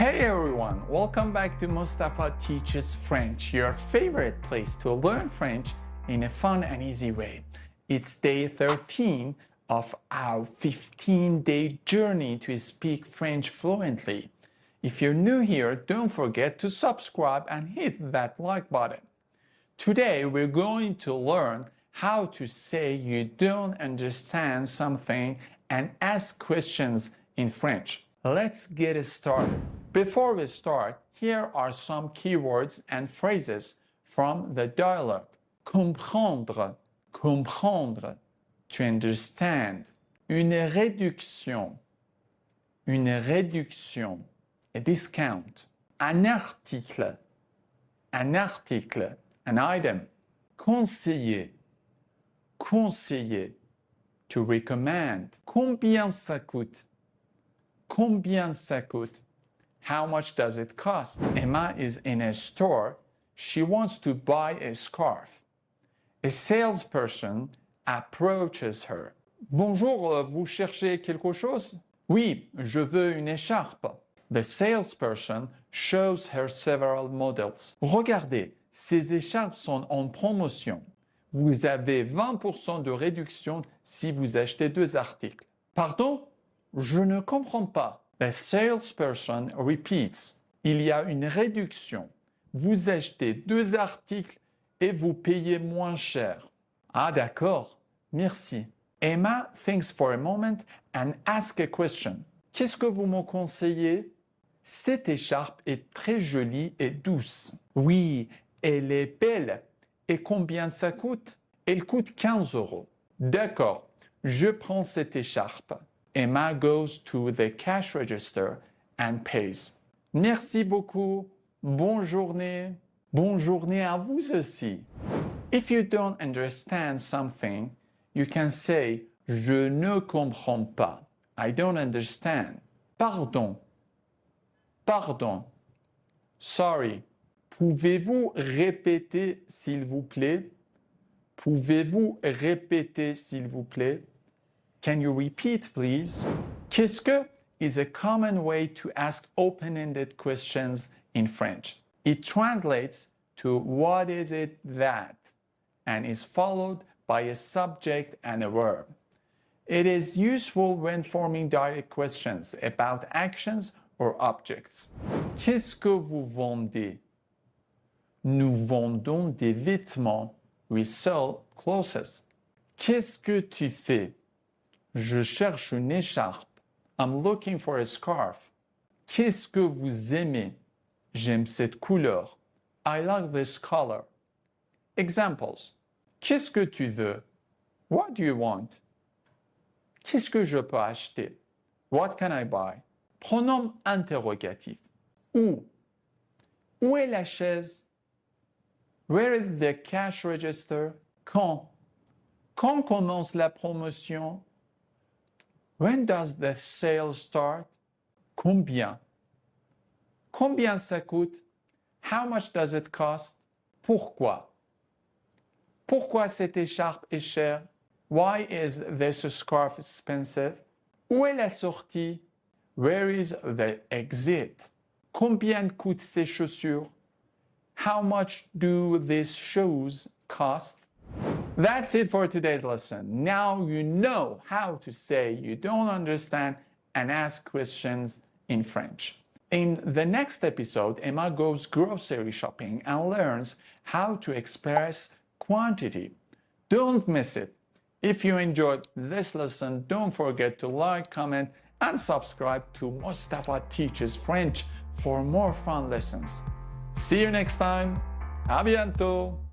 Hey everyone, welcome back to Mustafa Teaches French, your favorite place to learn French in a fun and easy way. It's day 13 of our 15-day journey to speak French fluently. If you're new here, don't forget to subscribe and hit that like button. Today we're going to learn how to say you don't understand something and ask questions in French. Let's get started. Before we start, here are some keywords and phrases from the dialogue. Comprendre, comprendre, to understand. Une réduction, a discount. Un article, an item. Conseiller, conseiller, to recommend. Combien ça coûte? Combien ça coûte? How much does it cost? Emma is in a store. She wants to buy a scarf. A salesperson approaches her. Bonjour, vous cherchez quelque chose? Oui, je veux une écharpe. The salesperson shows her several models. Regardez, ces écharpes sont en promotion. Vous avez 20% de réduction si vous achetez 2 articles. Pardon? Je ne comprends pas. The salesperson repeats. Il y a une réduction. Vous achetez 2 articles et vous payez moins cher. Ah d'accord, merci. Emma thinks for a moment and asks a question. Qu'est-ce que vous me conseillez? Cette écharpe est très jolie et douce. Oui, elle est belle. Et combien ça coûte? Elle coûte 15 €. D'accord, je prends cette écharpe. Emma goes to the cash register and pays. Merci beaucoup. Bonne journée. Bonne journée à vous aussi. If you don't understand something, you can say je ne comprends pas. I don't understand. Pardon. Pardon. Sorry. Pouvez-vous répéter s'il vous plaît? Pouvez-vous répéter s'il vous plaît? Can you repeat, please? Qu'est-ce que is a common way to ask open-ended questions in French. It translates to what is it that and is followed by a subject and a verb. It is useful when forming direct questions about actions or objects. Qu'est-ce que vous vendez? Nous vendons des vêtements. We sell clothes. Qu'est-ce que tu fais? Je cherche une écharpe. I'm looking for a scarf. Qu'est-ce que vous aimez? J'aime cette couleur. I like this color. Examples. Qu'est-ce que tu veux? What do you want? Qu'est-ce que je peux acheter? What can I buy? Pronom interrogatif. Où? Où est la chaise? Where is the cash register? Quand? Quand commence la promotion? When does the sale start? Combien? Combien ça coûte? How much does it cost? Pourquoi? Pourquoi cette écharpe est chère? Why is this scarf expensive? Où est la sortie? Where is the exit? Combien coûtent ces chaussures? How much do these shoes cost? That's it for today's lesson. Now you know how to say you don't understand and ask questions in French. In the next episode, Emma goes grocery shopping and learns how to express quantity. Don't miss it. If you enjoyed this lesson, don't forget to like, comment, and subscribe to Mustafa Teaches French for more fun lessons. See you next time. À bientôt.